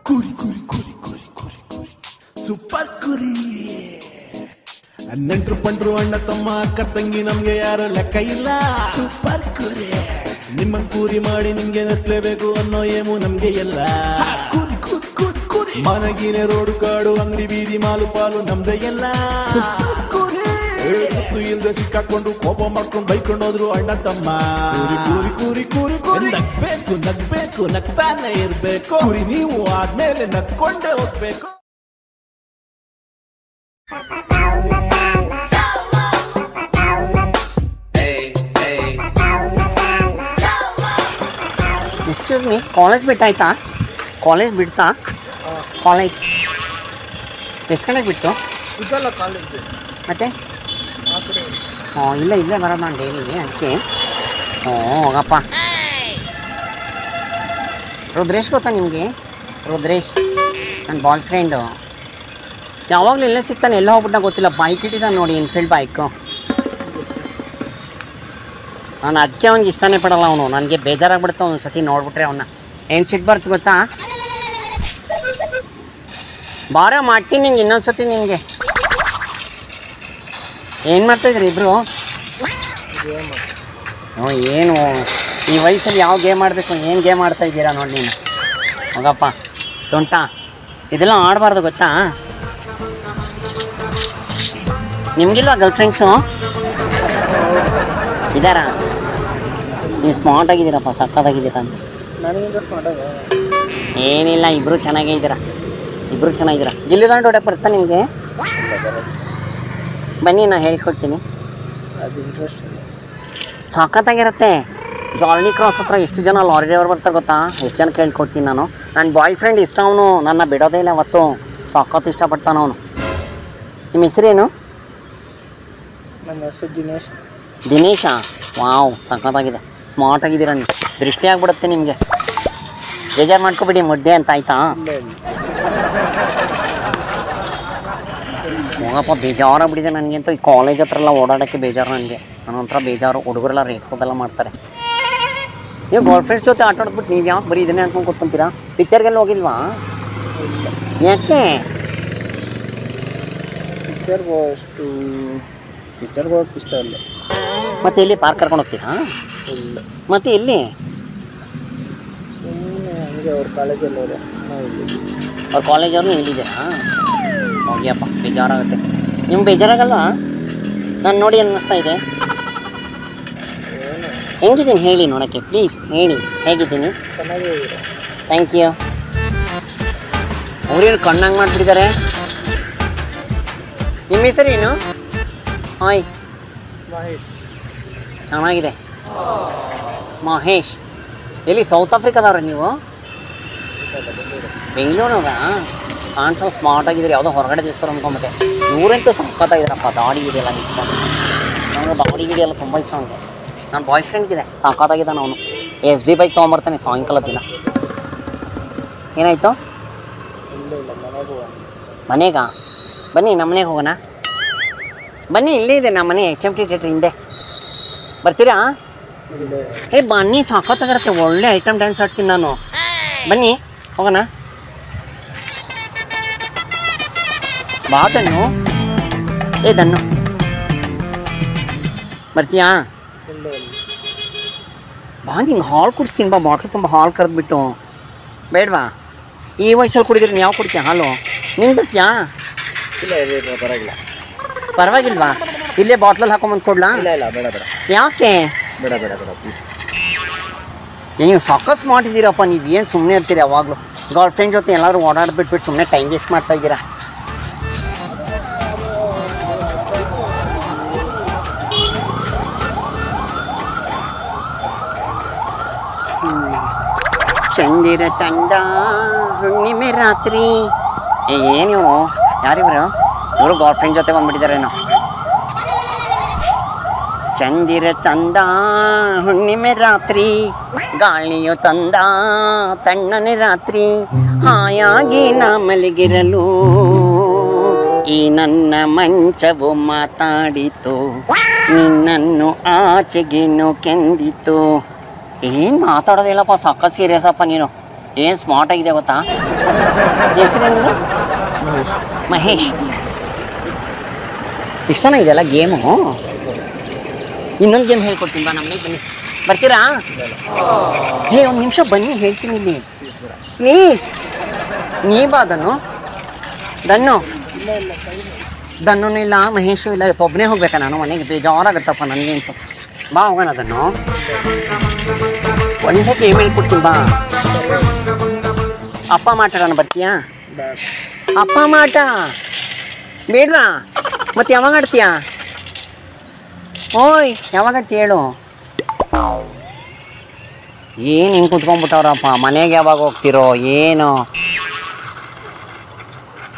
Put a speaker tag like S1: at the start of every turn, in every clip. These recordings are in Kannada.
S1: ಕುರಿ ಕುರಿ ಕುರಿ ಕುರಿ ಕುರಿ ಕುರಿ ಸೂಪರ್ ಕುರಿ. ನೆಂಟ್ರು ಪಂಡ್ರು ಅಣ್ಣ ತಮ್ಮ ಅಕ್ಕ ತಂಗಿ ನಮ್ಗೆ ಯಾರು ಲೆಕ್ಕ ಇಲ್ಲ. ಸೂಪರ್ ಕುರಿ. ನಿಮ್ಮ ಕೂರಿ ಮಾಡಿ ನಿಮ್ಗೆ ನಸ್ಲೇಬೇಕು ಅನ್ನೋ ಏಮು ನಮ್ಗೆ ಎಲ್ಲ. ಕುರಿ ಕುರಿ ಕುರಿ ಕುರಿ. ಮನಗಿನ ರೋಡು ಕಾಡು ಅಂಗಡಿ ಬೀದಿ ಮಾಲು ಪಾಲು ನಮ್ದೆ ಎಲ್ಲ. ಗೊತ್ತು ಇಲ್ದೆ ಸಿಕ್ಕಾಕೊಂಡು ಕೋಪ ಮಾಡ್ಕೊಂಡು ಬೈಕೊಂಡು ಹೋದ್ರು ಅಣ್ಣ ತಮ್ಮ. ಕೂರಿ ಕೂರಿ ಕೂರಿ ಕೂರಿ ನಗ್ಬೇಕು ನಗ್ಬೇಕು ನಗ್ತಾನೆ ಇರ್ಬೇಕು. ಕುರಿ ನೀವು ಆದ್ಮೇಲೆ ನಗ್ಕೊಂಡೇ ಹೋಗ್ಬೇಕು.
S2: ಎಕ್ಸ್ಕ್ಯೂಸ್ ಮೀ, ಕಾಲೇಜ್ ಬಿಟ್ಟಾಯ್ತಾ? ಕಾಲೇಜ್ ಬಿಡ್ತಾ? ಕಾಲೇಜ್ ಎಷ್ಟು ಗಂಟೆಗೆ ಬಿಟ್ಟು?
S3: ಇದಲ್ಲ ಕಾಲೇಜ್
S2: ಮತ್ತೆ ಇಲ್ಲ ಇಲ್ಲೇ ಬರೋದು ನಾನು ಡೈಲಿಗೆ, ಅದಕ್ಕೆ. ಹೋಗಪ್ಪ. ರುದ್ರೇಶ್ ಗೊತ್ತಾ ನಿಮಗೆ? ರುದ್ರೇಶ್ ನನ್ನ ಬಾಯ್ ಫ್ರೆಂಡು. ಯಾವಾಗಲೂ ಇಲ್ಲೇ ಸಿಗ್ತಾನೆ, ಎಲ್ಲ ಹೋಗ್ಬಿಟ್ಟ ಗೊತ್ತಿಲ್ಲ. ಬೈಕ್ ಇಟ್ಟಿದ್ದಾನೆ ನೋಡಿ, ಇನ್ಫೀಲ್ಡ್ ಬೈಕು. ನಾನು ಅದಕ್ಕೆ ಅವ್ನಿಗೆ ಇಷ್ಟನೇ ಪಡಲ್ಲ. ಅವನು ನನಗೆ ಬೇಜಾರಾಗ್ಬಿಡ್ತು ಒಂದು ಸತಿ ನೋಡ್ಬಿಟ್ರೆ ಅವನ್ನ. ಏನು ಸಿಟ್ಟು ಬರ್ತು ಗೊತ್ತಾ? ಬಾರೋ ಮಾಡ್ತೀನಿ ನಿಂಗೆ ಇನ್ನೊಂದು ಸತಿ. ನಿನಗೆ ಏನು ಮಾಡ್ತಾಯಿದ್ರಿ ಇಬ್ಬರು? ಏನು ಈ ವಯಸ್ಸಲ್ಲಿ ಯಾವ ಗೇಮ್ ಆಡಬೇಕು, ಏನು ಗೇಮ್ ಆಡ್ತಾಯಿದ್ದೀರಾ ನೋಡಿ ನೀನು. ಹೋಗಪ್ಪ ತುಂಟ, ಇದೆಲ್ಲ ಆಡಬಾರ್ದು ಗೊತ್ತಾ? ನಿಮಗಿಲ್ವಾ ಗರ್ಲ್ ಫ್ರೆಂಡ್ಸು? ಇದ್ದಾರಾ? ನೀವು ಸ್ಮಾರ್ಟ್ ಆಗಿದ್ದೀರಪ್ಪ, ಸಕ್ಕತ್ತಾಗಿದ್ದೀರಾ ಅಂತ. ಏನಿಲ್ಲ, ಇಬ್ಬರು ಚೆನ್ನಾಗೇ ಇದ್ದೀರಾ, ಇಬ್ಬರು ಚೆನ್ನಾಗಿದ್ದೀರಾ. ಗಿಲ್ಲಿದಾಂಡು ಹೊಡಕ್ಕೆ ಬರ್ತಾ ನಿಮಗೆ? ಬನ್ನಿ ನಾನು ಹೇಳ್ಕೊಡ್ತೀನಿ.
S3: ಅದು ಇಂಟ್ರೆಸ್ಟ್ ಇಲ್ಲ.
S2: ಸಖತ್ತಾಗಿರುತ್ತೆ. ಜಾಲನಿ ಕ್ರಾಸ್ ಹತ್ರ ಎಷ್ಟು ಜನ ಲಾರಿ ಡ್ರೈವರ್ ಬರ್ತಾರೆ ಗೊತ್ತಾ? ಎಷ್ಟು ಜನ ಕೇಳ್ಕೊಡ್ತೀನಿ ನಾನು. ನನ್ನ ಬಾಯ್ ಫ್ರೆಂಡ್ ಇಷ್ಟ, ಅವನು ನನ್ನ ಬಿಡೋದೇ ಇಲ್ಲ ಅವತ್ತು. ಸಖತ್ತು ಇಷ್ಟಪಡ್ತಾನೆ ಅವನು. ನಿಮ್ಮ ಹೆಸರೇನು?
S3: ನನ್ನ ಹೆಸರು ದಿನೇಶ್.
S2: ದಿನೇಶ? ವಾವ್, ಸಖತ್ತಾಗಿದೆ. ಸ್ಮಾರ್ಟ್ ಆಗಿದ್ದೀರ ನೀವು. ದೃಷ್ಟಿ ಆಗಿಬಿಡುತ್ತೆ ನಿಮಗೆ. ಬೇಜಾರು ಮಾಡ್ಕೊಬಿಡಿ ಮುದ್ದೆ ಅಂತ, ಆಯಿತಾ? ಹೋಗಪ್ಪ, ಬೇಜಾರಾಗ್ಬಿಟ್ಟಿದೆ ನನಗಂತೂ. ಈ ಕಾಲೇಜ್ ಹತ್ರ ಎಲ್ಲ ಓಡಾಡೋಕ್ಕೆ ಬೇಜಾರು ನನಗೆ. ನನ್ನೊಂಥರ ಬೇಜಾರು. ಹುಡುಗರೆಲ್ಲ ರೇಟ್ಸೋದೆಲ್ಲ ಮಾಡ್ತಾರೆ. ನೀವು ಗರ್ಲ್ ಫ್ರೆಂಡ್ಸ್ ಜೊತೆ ಆಟ ಆಡ್ಬಿಟ್ಟು ನೀವು ಯಾಕೆ ಬರೀ ಇದನ್ನೇ ಅನ್ಕೊಂಡು ಕೂತ್ಕೊಂತೀರಾ? ಪಿಕ್ಚರ್ಗೆಲ್ಲ ಹೋಗಿಲ್ವಾ? ಯಾಕೆ?
S3: ಪಿಕ್ಚರ್ಗೆ ಹೋಗಕ್ಕೆ ಇಷ್ಟ ಇಲ್ಲ.
S2: ಮತ್ತೆ ಎಲ್ಲಿ ಪಾರ್ಕ್ ಕರ್ಕೊಂಡು ಹೋಗ್ತೀರಾ?
S3: ಇಲ್ಲ.
S2: ಮತ್ತೆ ಎಲ್ಲಿ?
S3: ಸುಮ್ಮನೆ ಹಂಗೆ ಅವ್ರ ಕಾಲೇಜಲ್ಲಿ ಅವರು, ನಾವು ಇಲ್ಲಿ.
S2: ಅವ್ರ ಕಾಲೇಜವ್ರನ್ನೂ ಇಲ್ಲಿದ್ದೀರಾ? ಹೋಗಿಯಪ್ಪ, ಬೇಜಾರಾಗುತ್ತೆ. ನಿಮ್ಗೆ ಬೇಜಾರಾಗಲ್ವಾ? ನಾನು ನೋಡಿ ಅನ್ನಿಸ್ತಾ ಇದೆ. ಹೆಂಗಿದ್ದೀನಿ ಹೇಳಿ ನೋಡೋಕ್ಕೆ, ಪ್ಲೀಸ್ ಹೇಳಿ. ಹೇಗಿದ್ದೀನಿ?
S3: ಚೆನ್ನಾಗೇ ಇದೆ.
S2: Thank you. ಅವ್ರೇನು ಕಣ್ಣಂಗೆ ಮಾಡಿಬಿಟ್ಟಿದ್ದಾರೆ. ನಿಮ್ಮ ಹೆಸರೇನು? ಹಾಯ್.
S3: ಮಹೇಶ್.
S2: ಚೆನ್ನಾಗಿದೆ. ಮಹೇಶ್. ಎಲ್ಲಿ ಸೌತ್ ಆಫ್ರಿಕಾದವ್ರ ನೀವು? ಬೆಂಗಳೂರವ್ರಾ? ಕಾಣಿಸೋ ಸ್ಮಾರ್ಟ್ ಆಗಿದ್ದೀರಿ. ಯಾವುದೋ ಹೊರಗಡೆ ದೇಶದವ್ರು ಅಂದ್ಕೊಂಬಿಟ್ಟೆ. ಇವರಂತೂ ಸಖತ್ತಾಗಿದ್ದಾರಪ್ಪ. ದಾಡಿ ಗಿಡಿಯೆಲ್ಲ ನಿಂತ್ಕೊಂಡು. ನನಗೆ ದಾಡಿ ಗಿಡಿಯೆಲ್ಲ ತುಂಬ ಇಷ್ಟ ನನಗೆ. ನನ್ನ ಬಾಯ್ ಫ್ರೆಂಡ್ಗಿದೆ, ಸಖತ್ತಾಗಿದ್ದಾನೆ ಅವನು. SD ಬೈಕ್ ತೊಗೊಂಬರ್ತಾನೆ ಸಾಯಂಕಾಲ ದಿನ. ಏನಾಯಿತು? ಮನೆಗಾ? ಬನ್ನಿ ನಮ್ಮ ಮನೆಗೆ ಹೋಗೋಣ. ಬನ್ನಿ, ಇಲ್ಲೇ ಇದೆ ನಮ್ಮ ಮನೆ, HMT ಥಿಯೇಟ್ರ್ ಹಿಂದೆ. ಬರ್ತೀರಾ? ಬನ್ನಿ, ಸಖತ್ತಾಗಿರುತ್ತೆ. ಒಳ್ಳೆ ಐಟಮ್ ಡ್ಯಾನ್ಸ್ ಆಡ್ತೀನಿ ನಾನು. ಬನ್ನಿ ಹೋಗೋಣ. ಬಾ ದನ್ನು. ದನ್ನು ಬರ್ತೀಯಾ? ಬಾ, ನಿಂಗೆ ಹಾಲು ಕುಡಿಸ್ತೀನಿ ಬಾ. ಬಾಟ್ಲು ತುಂಬ ಹಾಲು ಕರೆದ್ಬಿಟ್ಟು. ಬೇಡವಾ? ಈ ವಯಸ್ಸಲ್ಲಿ ಕುಡಿದ್ರೆ ನೀವು ಯಾವ ಕುಡಿತೀಯ ಹಾಲು? ನಿಂಗೆ ಬರ್ತೀಯಾ?
S3: ಇಲ್ಲ ಇಲ್ಲ, ಪರವಾಗಿಲ್ಲ.
S2: ಪರವಾಗಿಲ್ವಾ? ಇಲ್ಲೇ ಬಾಟ್ಲಲ್ಲಿ ಹಾಕೊಂಬಂದು ಕೊಡ್ಲಾ?
S3: ಇಲ್ಲ ಇಲ್ಲ, ಬೇಡ ಬೇಡ.
S2: ಯಾಕೆ?
S3: ಬೇಡ ಬೇಡ ಬೇಡ ಪ್ಲೀಸ್.
S2: ನೀವು ಸಖತ್ ಸ್ಮಾರ್ಟ್ ಇದ್ದೀರಪ್ಪ. ನೀವು ಏನು ಸುಮ್ಮನೆ ಇರ್ತೀರಿ ಯಾವಾಗಲೂ. ಗರ್ಲ್ ಫ್ರೆಂಡ್ ಜೊತೆ ಎಲ್ಲರೂ ಓಡಾಡ್ಬಿಟ್ಬಿಟ್ಟು ಸುಮ್ಮನೆ ಟೈಮ್ ವೇಸ್ಟ್ ಮಾಡ್ತಾ ಇದ್ದೀರಾ. ಚಂದಿರ ತಂದ ಹುಣ್ಣಿಮೆ ರಾತ್ರಿ. ಏನು ಯಾರಿವರು? ಇವರು ಗರ್ಲ್ ಫ್ರೆಂಡ್ ಜೊತೆ ಬಂದ್ಬಿಟ್ಟಿದ್ದಾರೇನೋ. ಚಂದಿರ ತಂದ ಹುಣ್ಣಿಮೆ ರಾತ್ರಿ, ಗಾಳಿಯು ತಂದ ತಣ್ಣನೆ ರಾತ್ರಿ, ಹಾಯಾಗಿ ನಾ ಮಲಗಿರಲು ಈ ನನ್ನ ಮಂಚವು ಮಾತಾಡಿತು, ನಿನ್ನನ್ನು ಆಚೆಗೇನು ಕೆಂದಿತು. ಏನು ಮಾತಾಡೋದಿಲ್ಲಪ್ಪ, ಸಕ್ಕ ಸೀರಿಯಸ್ ಅಪ್ಪ ನೀನು. ಏನು ಸ್ಮಾರ್ಟ್ ಆಗಿದೆ ಗೊತ್ತಾ? ಹೆಸರೇನು? ಮಹೇಶ್. ಇಷ್ಟನ ಇದೆಲ್ಲ ಗೇಮು. ಇನ್ನೊಂದು ಗೇಮ್ ಹೇಳ್ಕೊಡ್ತೀನಿ ಬಾ, ನಮ್ಮನೆ ಬನ್ನಿ. ಬರ್ತೀರಾ? ಹೇ ಒಂದು ನಿಮಿಷ ಬನ್ನಿ, ಹೇಳ್ತೀನಿ ಇಲ್ಲಿ ಪ್ಲೀಸ್. ನೀ ಬಾ ದನ್ನು ಇಲ್ಲ, ಮಹೇಶು ಇಲ್ಲ, ಒಬ್ಬನೇ ಹೋಗ್ಬೇಕಾ ನಾನು ಮನೆಗೆ? ಬೇಜಾರಾಗುತ್ತಪ್ಪ ನನಗೆ ಅಂತ. ಬಾ ಹೋಗೋಣ. ಅದನ್ನು ಒಳ್ಳೆ ಗೇಮ್ ಹೇಳ್ಕೊಡ್ತೀನಿ ಬಾ. ಅಪ್ಪ ಮಾತಾಡೋಣ, ಬರ್ತೀಯಾ? ಅಪ್ಪ ಮಾಟ ಬೇಡ್ವಾ? ಮತ್ತೆ ಯಾವಾಗ ಆಡ್ತೀಯಾ? ಓಯ್ ಯಾವಾಗ ಆಡ್ತೀಯ ಹೇಳು. ಏನು ಹಿಂಗೆ ಕುತ್ಕೊಂಡ್ಬಿಟ್ಟವ್ರಪ್ಪ, ಮನೆಗೆ ಯಾವಾಗ ಹೋಗ್ತಿರೋ ಏನು?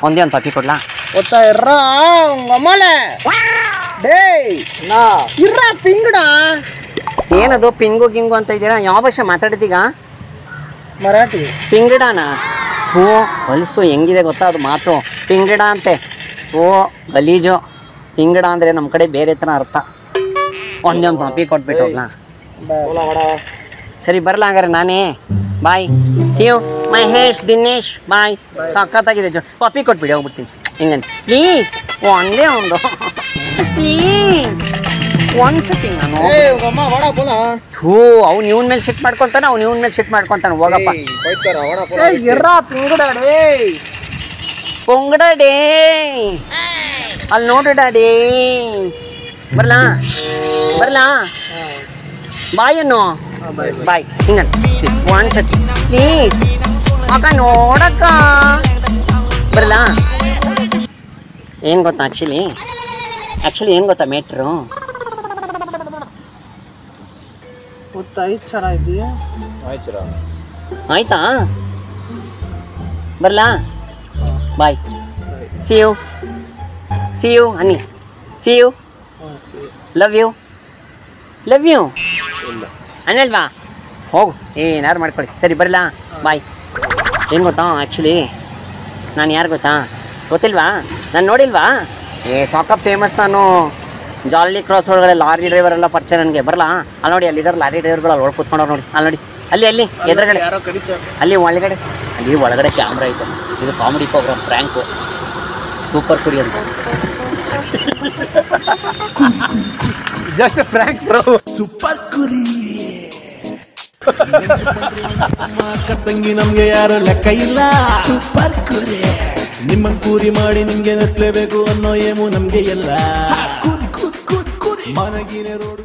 S2: ಒಂದೇ ಒಂದು ಪಪ್ಪಿ ಕೊಡ್ಲಾ?
S3: ಗೊತ್ತಾ ಇರ್ರ ಅಮ್ಮಲೆ ಡೇ ನಾ
S2: ಇರ್ರ ಪಿಂಗಡ. ಏನದು ಪಿಂಗು ಗಿಂಗು ಅಂತ ಇದ್ದೀರಾ? ಯಾವ ಭಾಷೆ ಮಾತಾಡಿದೀಗ?
S3: ಮರಾಠಿ.
S2: ಪಿಂಗಡಾನ? ಹೋ ಹೊಲಸು ಹೆಂಗಿದೆ ಗೊತ್ತಾ ಅದು ಮಾತು, ಪಿಂಗಡ ಅಂತೆ. ಓ ಗಲೀಜು. ಪಿಂಗಡ ಅಂದರೆ ನಮ್ಮ ಕಡೆ ಬೇರೆ ಥರ ಅರ್ಥ. ಒಂದೇ ಒಂದು ಪಪ್ಪಿ ಕೊಟ್ಬಿಟ್ಟು ಹೋಗ್ಲಾ? ಸರಿ ಬರಲ್ಲ ಹಂಗಾರೆ ನಾನೇ. ಬಾಯ್. ಸಿಯು ಮಹೇಶ್, ದಿನೇಶ್ ಬಾಯ್. ಸಖತ್ತಾಗಿದೆ ಪಪ್ಪಿ ಕೊಟ್ಬಿಡಿ, ಹೋಗ್ಬಿಡ್ತೀನಿ ಹಿಂಗಂತ. ಪ್ಲೀಸ್ ಒಂದೇ ಒಂದು ಪ್ಲೀಸ್ ಒಂದು ಸತಿ. ನಾನು ಥೂ ಅವ್ನು ಇವನ ಮೇಲೆ ಸಿಟ್ ಮಾಡ್ಕೊತಾನೆ, ಅವ್ನು ಇವನ ಮೇಲೆ ಸಿಟ್ ಮಾಡ್ಕೊತಾನೆ. ಹೋಗಪ್ಪ ಪೊಂಗಡ ಡೇ ಅಲ್ಲಿ ನೋಡು ಡಾಡಿ. ಬರ್ಲಾ ಬಾಯನ್ನು ಬಾಯ್ ಹಿಂಗಂತ ಒಂದು ಸತಿ ಪ್ಲೀಸ್. ಅಕ್ಕ ನೋಡಕ್ಕ ಬರಲಾ? ಏನು ಗೊತ್ತಾ ಆ್ಯಕ್ಚುಲಿ ಏನು ಗೊತ್ತಾ ಮೇಟ್ರು? ಆಯ್ತಾ? ಬರಲಾ? ಬಾಯ್. ಸಿ ಯು ಅನ್ನಿ. See you. ಲವ್ ಯು ಅನ್ನಲ್ವಾ? ಹೋಗು, ಏನಾರು ಮಾಡ್ಕೊಳ್ಳಿ. ಸರಿ ಬರಲಾ? ಬಾಯ್. ಏನು ಗೊತ್ತಾ ಆ್ಯಕ್ಚುಲಿ ನಾನು ಯಾರು ಗೊತ್ತಿಲ್ವಾ? ನಾನು ನೋಡಿಲ್ವಾ? ಸಾಕಪ್ ಫೇಮಸ್ ನಾನು. ಜಾಲಿ ಕ್ರಾಸ್ ಒಳಗಡೆ ಲಾರಿ ಡ್ರೈವರ್ ಎಲ್ಲ ಪರಿಚಯ ನನಗೆ. ಬರಲಾ? ಅಲ್ಲಿ ನೋಡಿ, ಅಲ್ಲಿದ್ದಾರೆ ಲಾರಿ ಡ್ರೈವರ್ಗಳು, ಅಲ್ಲಿ ಒಳಗೆ ಕೂತ್ಕೊಂಡವ್ರು ನೋಡಿ. ಅಲ್ಲಿ ನೋಡಿ, ಅಲ್ಲಿ ಎದುರುಗಡೆ, ಅಲ್ಲಿ ಒಳಗಡೆ ಕ್ಯಾಮ್ರಾ ಐತೆ. ಇದು ಕಾಮಿಡಿ ಪ್ರೋಗ್ರಾಮ್, ಫ್ರ್ಯಾಂಕು ಸೂಪರ್ ಕುಡಿ ಅಂತ.
S3: Just frank bro.
S1: ಸೂಪರ್ ಕುರಿ ತಂಗಿ ನಮ್ಗೆ ಯಾರು ಲೆಕ್ಕ ಇಲ್ಲ. ಸೂಪರ್ ಕುರಿ ನಿಮ್ಮ ಕೂರಿ ಮಾಡಿ ನಿಮ್ಗೆ ನಸ್ಲೇಬೇಕು ಅನ್ನೋ ಏಮು ನಮ್ಗೆ ಎಲ್ಲ. ಮನಗಿನ ರೋಡ್